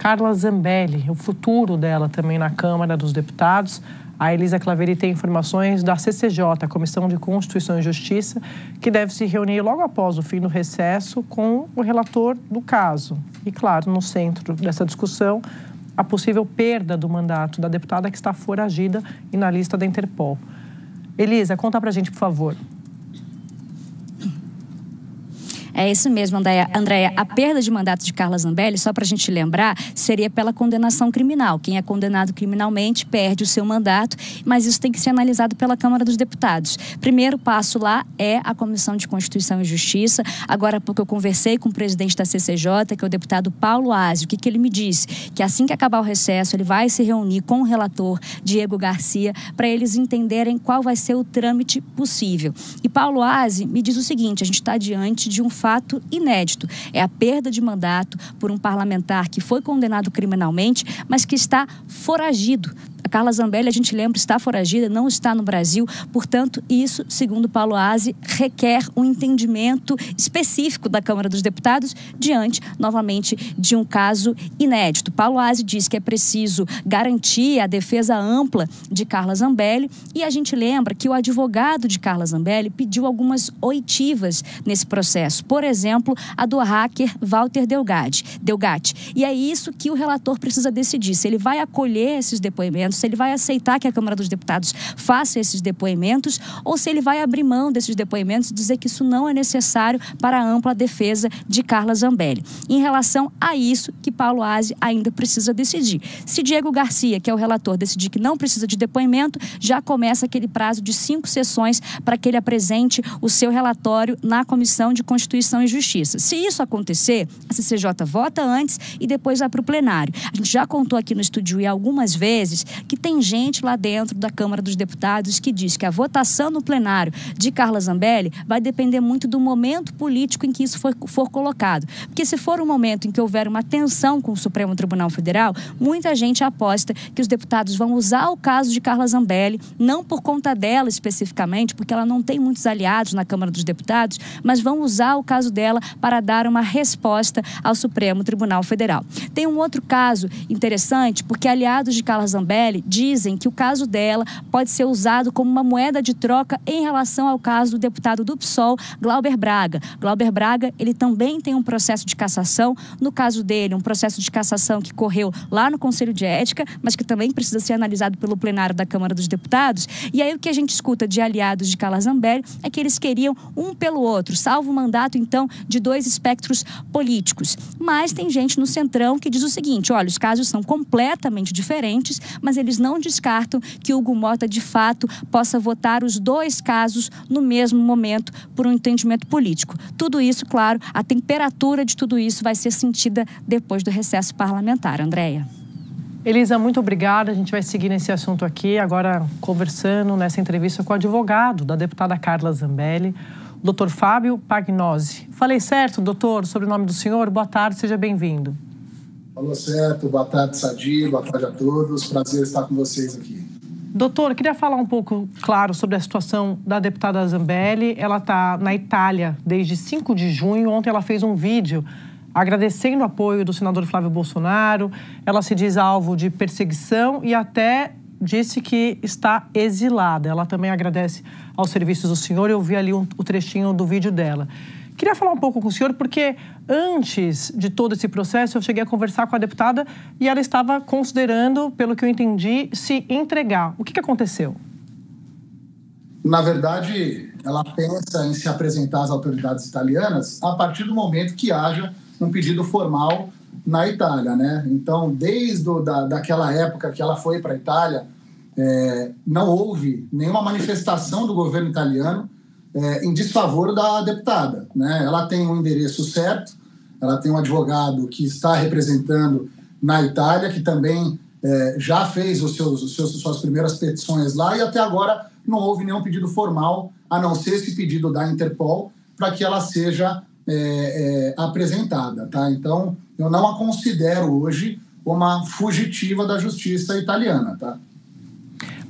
Carla Zambelli, o futuro dela também na Câmara dos Deputados. A Elisa Claveri tem informações da CCJ, a Comissão de Constituição e Justiça, que deve se reunir logo após o fim do recesso com o relator do caso. E, claro, no centro dessa discussão, a possível perda do mandato da deputada que está foragida e na lista da Interpol. Elisa, conta pra gente, por favor. É isso mesmo, Andréia. A perda de mandato de Carla Zambelli, só para a gente lembrar, seria pela condenação criminal. Quem é condenado criminalmente perde o seu mandato, mas isso tem que ser analisado pela Câmara dos Deputados. Primeiro passo lá é a Comissão de Constituição e Justiça. Agora, porque eu conversei com o presidente da CCJ, que é o deputado Paulo Aze, o que ele me disse? Que assim que acabar o recesso, ele vai se reunir com o relator Diego Garcia para eles entenderem qual vai ser o trâmite possível. E Paulo Aze me diz o seguinte: a gente está diante de um fato inédito. É a perda de mandato por um parlamentar que foi condenado criminalmente, mas que está foragido. A Carla Zambelli, a gente lembra, está foragida, não está no Brasil. Portanto, isso, segundo Paulo Aze, requer um entendimento específico da Câmara dos Deputados diante, novamente, de um caso inédito. Paulo Aze diz que é preciso garantir a defesa ampla de Carla Zambelli e a gente lembra que o advogado de Carla Zambelli pediu algumas oitivas nesse processo. Por exemplo, a do hacker Walter Delgatti. E é isso que o relator precisa decidir, se ele vai acolher esses depoimentos, se ele vai aceitar que a Câmara dos Deputados faça esses depoimentos ou se ele vai abrir mão desses depoimentos e dizer que isso não é necessário para a ampla defesa de Carla Zambelli. Em relação a isso que Paulo Aze ainda precisa decidir. Se Diego Garcia, que é o relator, decidir que não precisa de depoimento, já começa aquele prazo de 5 sessões para que ele apresente o seu relatório na Comissão de Constituição e Justiça. Se isso acontecer, a CCJ vota antes e depois vai para o plenário. A gente já contou aqui no Estúdio I algumas vezes que tem gente lá dentro da Câmara dos Deputados que diz que a votação no plenário de Carla Zambelli vai depender muito do momento político em que isso for colocado. Porque se for um momento em que houver uma tensão com o Supremo Tribunal Federal, muita gente aposta que os deputados vão usar o caso de Carla Zambelli, não por conta dela especificamente, porque ela não tem muitos aliados na Câmara dos Deputados, mas vão usar o caso dela para dar uma resposta ao Supremo Tribunal Federal. Tem um outro caso interessante, porque aliados de Carla Zambelli dizem que o caso dela pode ser usado como uma moeda de troca em relação ao caso do deputado do PSOL, Glauber Braga. Glauber Braga, ele também tem um processo de cassação. No caso dele, um processo de cassação que correu lá no Conselho de Ética, mas que também precisa ser analisado pelo plenário da Câmara dos Deputados. E aí o que a gente escuta de aliados de Carla Zambelli é que eles queriam um pelo outro, salvo o mandato, então, de 2 espectros políticos. Mas tem gente no Centrão que diz o seguinte: olha, os casos são completamente diferentes, mas eles não descartam que Hugo Mota, de fato, possa votar os 2 casos no mesmo momento por um entendimento político. Tudo isso, claro, a temperatura de tudo isso vai ser sentida depois do recesso parlamentar. Andréia. Elisa, muito obrigada. A gente vai seguir nesse assunto aqui, agora conversando nessa entrevista com o advogado da deputada Carla Zambelli, o doutor Fábio Pagnosi. Falei certo, doutor, sobre o nome do senhor? Boa tarde, seja bem-vindo. Falou certo, boa tarde, Sadi, boa tarde a todos, prazer estar com vocês aqui. Doutor, queria falar um pouco, claro, sobre a situação da deputada Zambelli. Ela está na Itália desde 5 de junho, ontem ela fez um vídeo agradecendo o apoio do senador Flávio Bolsonaro. Ela se diz alvo de perseguição e até disse que está exilada. Ela também agradece aos serviços do senhor. Eu vi ali o trechinho do vídeo dela. Queria falar um pouco com o senhor, porque antes de todo esse processo, eu cheguei a conversar com a deputada e ela estava considerando, pelo que eu entendi, se entregar. O que aconteceu? Na verdade, ela pensa em se apresentar às autoridades italianas a partir do momento que haja um pedido formal na Itália, né? Então, desde daquela época que ela foi para a Itália, não houve nenhuma manifestação do governo italiano em desfavor da deputada, né? Ela tem um endereço certo, ela tem um advogado que está representando na Itália, que também já fez suas primeiras petições lá, e até agora não houve nenhum pedido formal, a não ser esse pedido da Interpol, para que ela seja apresentada, tá? Então, eu não a considero hoje uma fugitiva da justiça italiana, tá?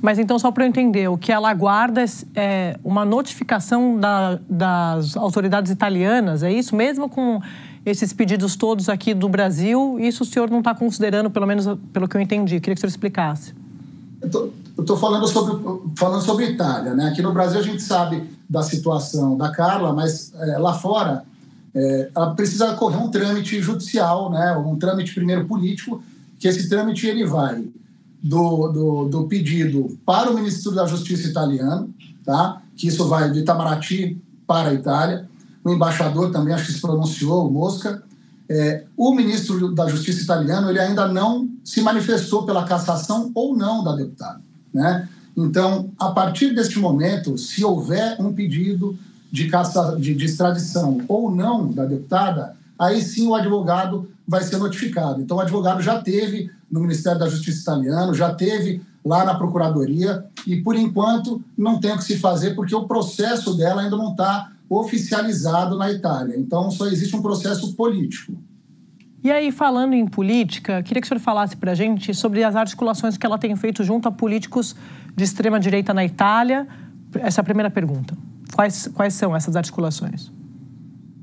Mas então, só para eu entender, o que ela aguarda é uma notificação das autoridades italianas, é isso? Mesmo com esses pedidos todos aqui do Brasil. Isso o senhor não está considerando, pelo menos pelo que eu entendi. Queria que o senhor explicasse. Eu estou falando sobre Itália, né? Aqui no Brasil a gente sabe da situação da Carla, mas lá fora ela precisa correr um trâmite judicial, né? Um trâmite primeiro político, que esse trâmite ele vai do pedido para o Ministro da Justiça italiano, tá? Que isso vai de Itamaraty para a Itália. O embaixador também acho que se pronunciou, o Mosca. O Ministro da Justiça italiano ele ainda não se manifestou pela cassação ou não da deputada, né? Então, a partir deste momento, se houver um pedido de extradição ou não da deputada, aí sim o advogado vai ser notificado. Então, o advogado já teve no Ministério da Justiça italiano, já teve lá na Procuradoria e, por enquanto, não tem o que se fazer porque o processo dela ainda não está oficializado na Itália. Então, só existe um processo político. E aí, falando em política, queria que o senhor falasse para a gente sobre as articulações que ela tem feito junto a políticos de extrema-direita na Itália. Essa é a primeira pergunta. Quais são essas articulações?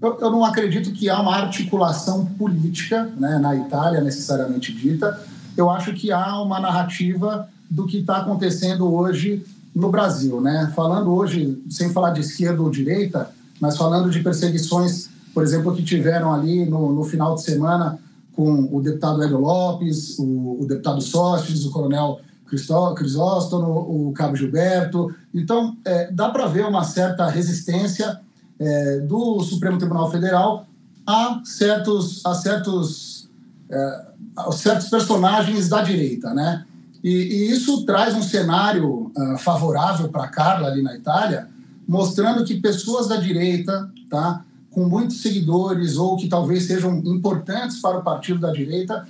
Eu não acredito que há uma articulação política, né, na Itália, necessariamente dita. Eu acho que há uma narrativa do que está acontecendo hoje no Brasil, né? Falando hoje, sem falar de esquerda ou direita, mas falando de perseguições, por exemplo, que tiveram ali no final de semana com o deputado Hélio Lopes, o deputado Sóstenes, o coronel Crisóstomo, o cabo Gilberto. Então, dá para ver uma certa resistência do Supremo Tribunal Federal a certos personagens da direita, né? E isso traz um cenário favorável para a Carla ali na Itália, mostrando que pessoas da direita, tá, com muitos seguidores ou que talvez sejam importantes para o partido da direita,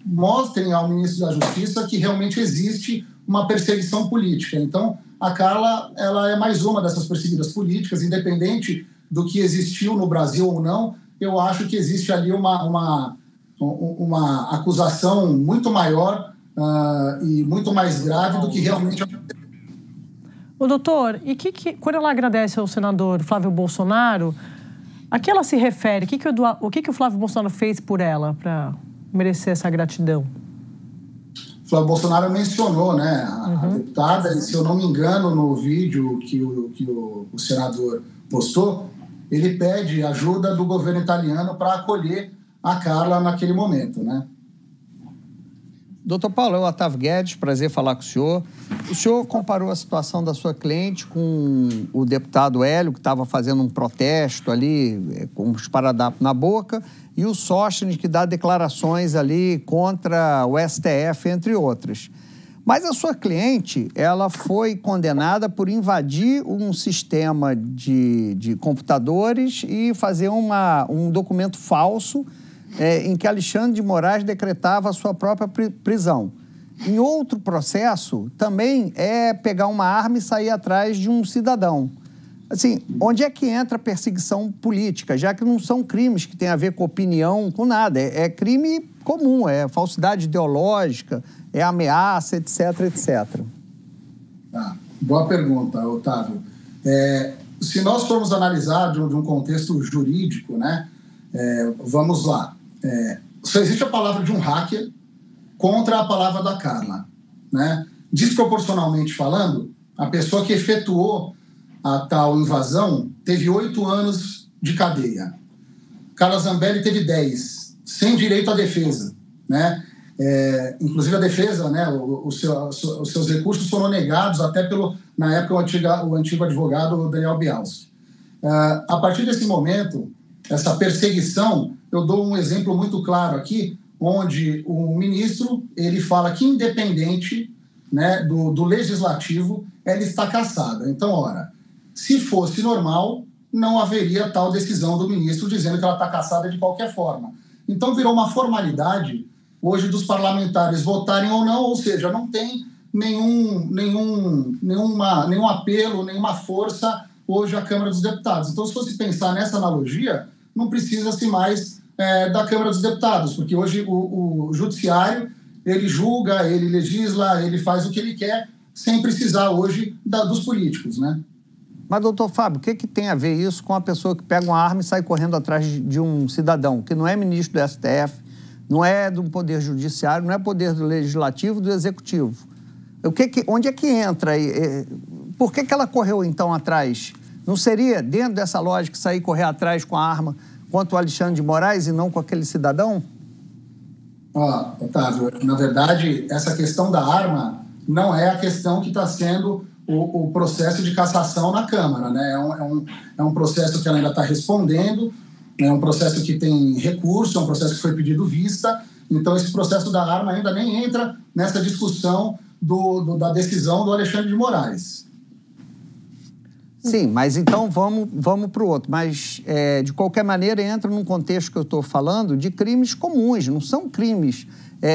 mostrem ao ministro da Justiça que realmente existe uma perseguição política. Então, a Carla ela é mais uma dessas perseguidas políticas, independente do que existiu no Brasil ou não. Eu acho que existe ali uma acusação muito maior e muito mais grave do que realmente aconteceu. O doutor, e quando ela agradece ao senador Flávio Bolsonaro, a que ela se refere? O que o Flávio Bolsonaro fez por ela para merecer essa gratidão? Flávio Bolsonaro mencionou, né, a deputada, e se eu não me engano, no vídeo que o senador postou, ele pede ajuda do governo italiano para acolher a Carla naquele momento, né? Doutor Paulo, é o Otávio Guedes, prazer falar com o senhor. O senhor comparou a situação da sua cliente com o deputado Hélio, que estava fazendo um protesto ali, com um esparadrapo na boca, e o Sóstenes, que dá declarações ali contra o STF, entre outras. Mas a sua cliente, ela foi condenada por invadir um sistema de computadores e fazer um documento falso em que Alexandre de Moraes decretava a sua própria prisão. Em outro processo, também é pegar uma arma e sair atrás de um cidadão. Assim, onde é que entra a perseguição política? Já que não são crimes que têm a ver com opinião, com nada. É crime comum, é falsidade ideológica, é ameaça, etc, etc. Boa pergunta, Otávio. Se nós formos analisar de um contexto jurídico, né, vamos lá. Só existe a palavra de um hacker contra a palavra da Carla, né? Desproporcionalmente falando, a pessoa que efetuou a tal invasão teve 8 anos de cadeia. Carla Zambelli teve 10, sem direito à defesa, né? Inclusive a defesa, né, os seus recursos foram negados até na época, o antigo advogado Daniel Bialski. A partir desse momento, essa perseguição, eu dou um exemplo muito claro aqui, onde o ministro ele fala que independente, né, do legislativo, ela está cassada. Então, ora, se fosse normal, não haveria tal decisão do ministro dizendo que ela está cassada de qualquer forma. Então, virou uma formalidade hoje dos parlamentares votarem ou não, ou seja, não tem nenhum apelo, nenhuma força hoje à Câmara dos Deputados. Então, se fosse pensar nessa analogia, não precisa-se mais da Câmara dos Deputados, porque hoje o Judiciário, ele julga, ele legisla, ele faz o que ele quer, sem precisar hoje dos políticos, né? Mas, doutor Fábio, o que tem a ver isso com a pessoa que pega uma arma e sai correndo atrás de um cidadão, que não é ministro do STF, não é do Poder Judiciário, não é Poder do Legislativo, do Executivo? Onde é que entra? Por que ela correu, então, atrás? Não seria, dentro dessa lógica, sair e correr atrás com a arma contra o Alexandre de Moraes e não com aquele cidadão? Otávio, na verdade, essa questão da arma não é a questão que está sendo o processo de cassação na Câmara, né? É um processo que ela ainda está respondendo, é um processo que tem recurso, é um processo que foi pedido vista, então esse processo da arma ainda nem entra nessa discussão da decisão do Alexandre de Moraes. Sim, mas então vamos para o outro. Mas, de qualquer maneira, entra num contexto que eu estou falando de crimes comuns, não são crimes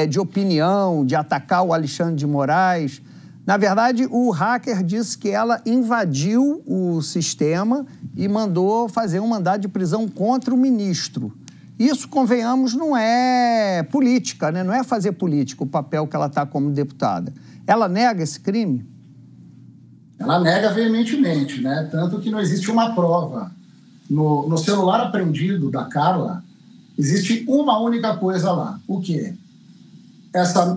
de opinião, de atacar o Alexandre de Moraes. Na verdade, o hacker disse que ela invadiu o sistema e mandou fazer um mandado de prisão contra o ministro. Isso, convenhamos, não é política, né? Não é fazer política o papel que ela está como deputada. Ela nega esse crime? Ela nega veementemente, né? Tanto que não existe uma prova. No celular apreendido da Carla, existe uma única coisa lá. O quê?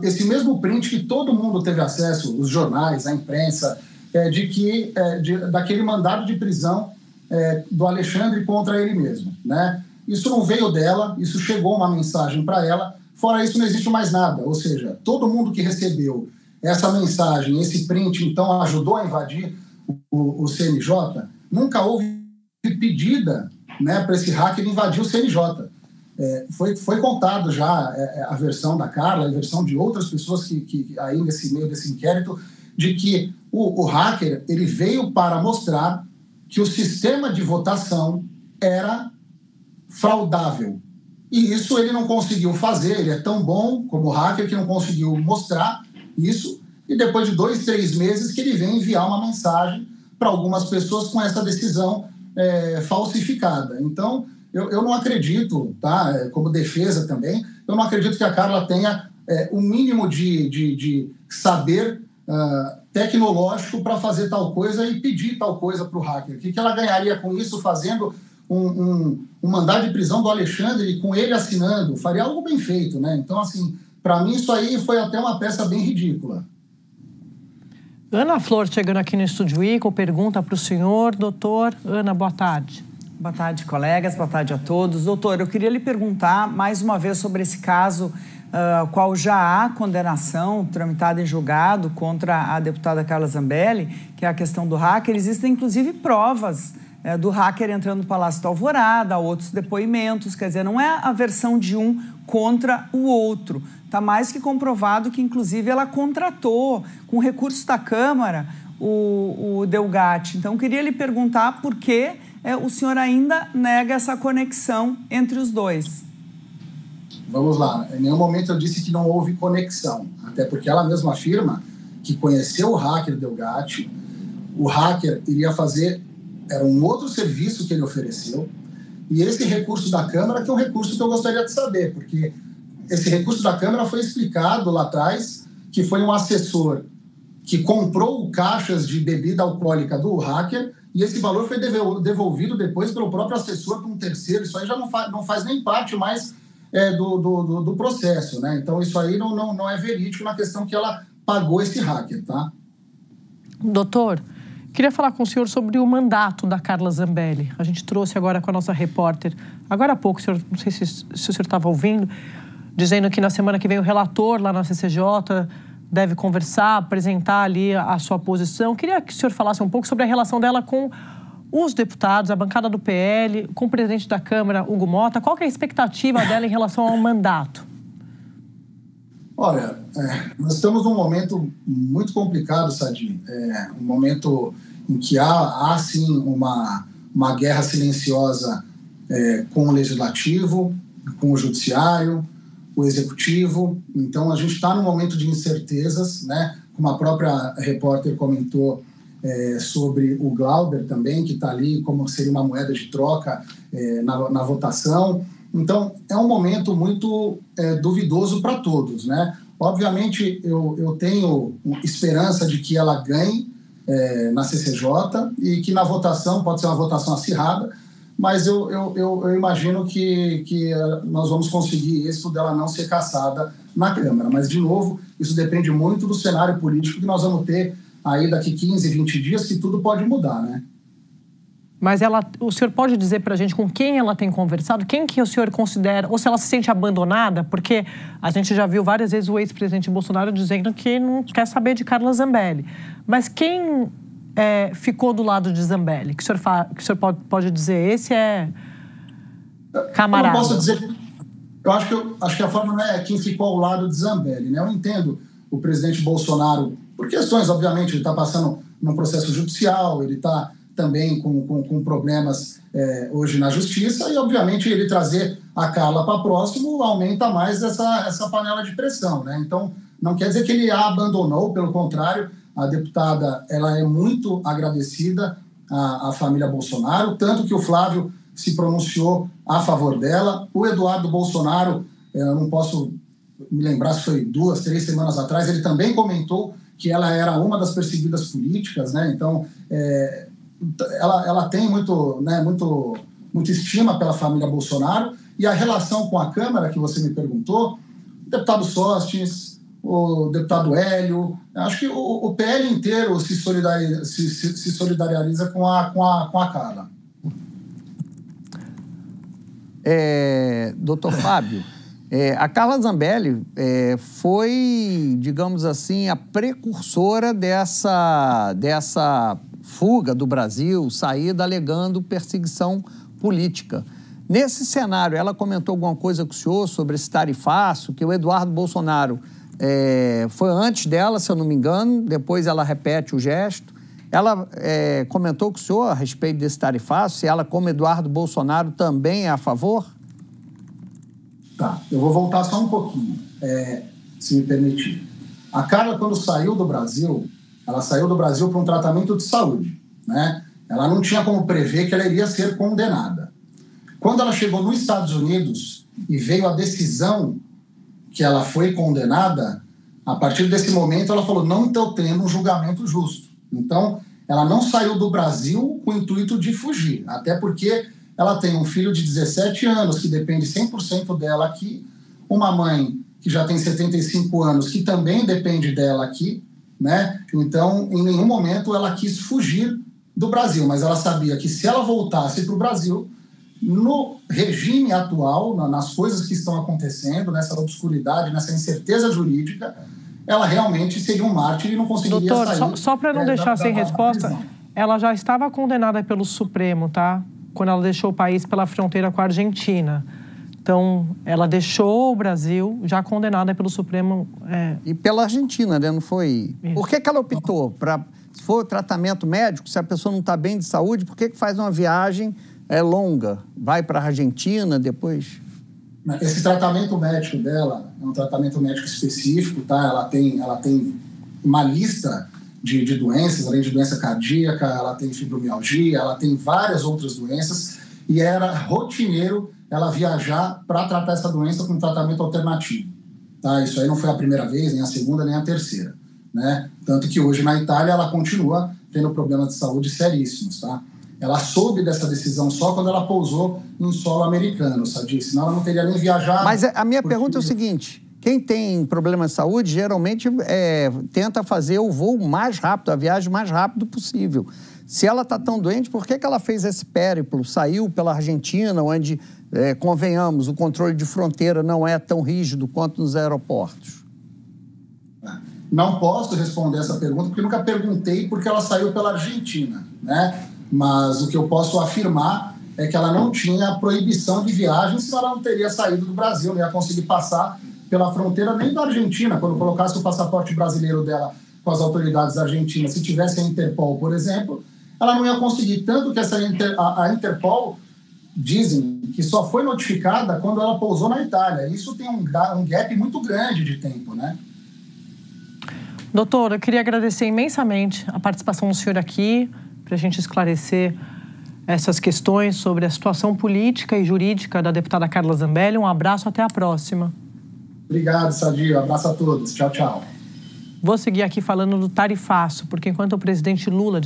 Esse mesmo print que todo mundo teve acesso, os jornais, a imprensa, daquele mandado de prisão do Alexandre contra ele mesmo, né? Isso não veio dela, isso chegou uma mensagem para ela. Fora isso, não existe mais nada. Ou seja, todo mundo que recebeu essa mensagem, esse print, então, ajudou a invadir o CNJ, nunca houve pedida, né, para esse hacker invadir o CNJ. Foi contado já a versão da Carla, a versão de outras pessoas que aí nesse meio desse inquérito, de que o hacker ele veio para mostrar que o sistema de votação era fraudável. E isso ele não conseguiu fazer, ele é tão bom como hacker que não conseguiu mostrar isso, e depois de 2, 3 meses que ele vem enviar uma mensagem para algumas pessoas com essa decisão falsificada. Então, eu não acredito, tá? Como defesa também, eu não acredito que a Carla tenha o mínimo de saber tecnológico para fazer tal coisa e pedir tal coisa para o hacker. O que ela ganharia com isso fazendo um mandado de prisão do Alexandre e com ele assinando? Faria algo bem feito, né? Então, assim, para mim isso aí foi até uma peça bem ridícula. Ana Flor chegando aqui no Estúdio I com pergunta para o senhor. Doutor, Ana, boa tarde. Boa tarde, colegas. Boa tarde a todos. Doutor, eu queria lhe perguntar mais uma vez sobre esse caso, qual já há condenação tramitada em julgado contra a deputada Carla Zambelli, que é a questão do hacker. Existem, inclusive, provas do hacker entrando no Palácio da Alvorada, outros depoimentos. Quer dizer, não é a versão de um contra o outro. Está mais que comprovado que, inclusive, ela contratou, com recursos da Câmara, o Delgatti. Então, queria lhe perguntar por que o senhor ainda nega essa conexão entre os dois. Vamos lá. Em nenhum momento eu disse que não houve conexão. Até porque ela mesma afirma que conheceu o hacker Delgatti. O hacker iria fazer... Era um outro serviço que ele ofereceu. E esse recurso da Câmara, que é um recurso que eu gostaria de saber, porque esse recurso da Câmara foi explicado lá atrás, que foi um assessor que comprou caixas de bebida alcoólica do hacker, e esse valor foi devolvido depois pelo próprio assessor para um terceiro. Isso aí já não faz nem parte mais do processo, né? Então, isso aí não é verídico na questão que ela pagou esse hacker, tá? Doutor, queria falar com o senhor sobre o mandato da Carla Zambelli. A gente trouxe agora com a nossa repórter, agora há pouco, senhor, não sei se o senhor estava ouvindo, dizendo que na semana que vem o relator lá na CCJ deve conversar, apresentar ali a sua posição. Queria que o senhor falasse um pouco sobre a relação dela com os deputados, a bancada do PL, com o presidente da Câmara, Hugo Motta. Qual que é a expectativa dela em relação ao mandato? Olha, nós estamos num momento muito complicado, Sadi. Um momento em que há sim, uma guerra silenciosa com o Legislativo, com o Judiciário, o Executivo. Então, a gente está num momento de incertezas, né? Como a própria repórter comentou sobre o Glauber também, que está ali como seria uma moeda de troca na votação. Então, é um momento muito duvidoso para todos, né? Obviamente, eu tenho esperança de que ela ganhe na CCJ e que na votação, pode ser uma votação acirrada, mas eu imagino que nós vamos conseguir êxito dela não ser cassada na Câmara. Mas, de novo, isso depende muito do cenário político que nós vamos ter aí daqui 15, 20 dias, que tudo pode mudar, né? Mas o senhor pode dizer para a gente com quem ela tem conversado? Quem que o senhor considera, ou se ela se sente abandonada? Porque a gente já viu várias vezes o ex-presidente Bolsonaro dizendo que não quer saber de Carla Zambelli. Mas quem ficou do lado de Zambelli? Que o senhor pode dizer, esse é camarada? Eu não posso dizer... Eu acho que a forma não é quem ficou ao lado de Zambelli, né? Eu entendo o presidente Bolsonaro, por questões, obviamente, ele está passando num processo judicial, ele está também com problemas hoje na justiça, e obviamente ele trazer a Carla para próximo aumenta mais essa panela de pressão, né? Então, não quer dizer que ele a abandonou, pelo contrário, a deputada ela é muito agradecida à família Bolsonaro, tanto que o Flávio se pronunciou a favor dela. O Eduardo Bolsonaro, eu não posso me lembrar se foi 2, 3 semanas atrás, ele também comentou que ela era uma das perseguidas políticas, né? Então, ela tem muita estima pela família Bolsonaro, e a relação com a Câmara, que você me perguntou, o deputado Sostens, o deputado Hélio, acho que o PL inteiro se solidariza com a Carla. Doutor Fábio, a Carla Zambelli foi, digamos assim, a precursora dessa fuga do Brasil, saída alegando perseguição política. Nesse cenário, ela comentou alguma coisa com o senhor sobre esse tarifaço, que o Eduardo Bolsonaro foi antes dela, se eu não me engano, depois ela repete o gesto. Ela comentou com o senhor a respeito desse tarifaço, se ela, como Eduardo Bolsonaro, também é a favor? Tá, eu vou voltar só um pouquinho, se me permitir. A Carla, quando saiu do Brasil, ela saiu do Brasil para um tratamento de saúde, né? Ela não tinha como prever que ela iria ser condenada. Quando ela chegou nos Estados Unidos e veio a decisão que ela foi condenada, a partir desse momento ela falou, não estou tendo um julgamento justo. Então, ela não saiu do Brasil com o intuito de fugir, até porque ela tem um filho de 17 anos que depende 100% dela aqui, uma mãe que já tem 75 anos que também depende dela aqui, né? Então, em nenhum momento ela quis fugir do Brasil, mas ela sabia que se ela voltasse para o Brasil, no regime atual, nas coisas que estão acontecendo, nessa obscuridade, nessa incerteza jurídica, ela realmente seria um mártir e não conseguiria sair. Doutor, só para não deixar sem resposta, ela já estava condenada pelo Supremo, tá? Quando ela deixou o país pela fronteira com a Argentina. Então, ela deixou o Brasil já condenada pelo Supremo. E pela Argentina, né? Não foi... Isso. Por que ela optou? Se for tratamento médico, se a pessoa não está bem de saúde, por que faz uma viagem longa? Vai para a Argentina, depois... Esse tratamento médico dela é um tratamento médico específico, tá? Ela tem uma lista de doenças, além de doença cardíaca, ela tem fibromialgia, ela tem várias outras doenças, e era rotineiro ela viajar para tratar essa doença com um tratamento alternativo. Tá? Isso aí não foi a primeira vez, nem a segunda, nem a terceira. Né? Tanto que hoje na Itália ela continua tendo problemas de saúde seríssimos. Tá? Ela soube dessa decisão só quando ela pousou em solo americano, sabe? Senão ela não teria nem viajado. Mas a minha pergunta é o seguinte, quem tem problema de saúde geralmente tenta fazer o voo mais rápido, a viagem mais rápido possível. Se ela está tão doente, por que ela fez esse périplo? Saiu pela Argentina, onde, convenhamos, o controle de fronteira não é tão rígido quanto nos aeroportos? Não posso responder essa pergunta, porque nunca perguntei porque ela saiu pela Argentina, né? Mas o que eu posso afirmar é que ela não tinha proibição de viagem, senão ela não teria saído do Brasil, não ia conseguir passar pela fronteira nem da Argentina. Quando colocasse o passaporte brasileiro dela com as autoridades argentinas, se tivesse a Interpol, por exemplo, ela não ia conseguir. Tanto que a Interpol, dizem que só foi notificada quando ela pousou na Itália. Isso tem um gap muito grande de tempo, né? Doutor, eu queria agradecer imensamente a participação do senhor aqui, para a gente esclarecer essas questões sobre a situação política e jurídica da deputada Carla Zambelli. Um abraço, até a próxima. Obrigado, Sadio. Abraço a todos. Tchau, tchau. Vou seguir aqui falando do tarifaço, porque enquanto o presidente Lula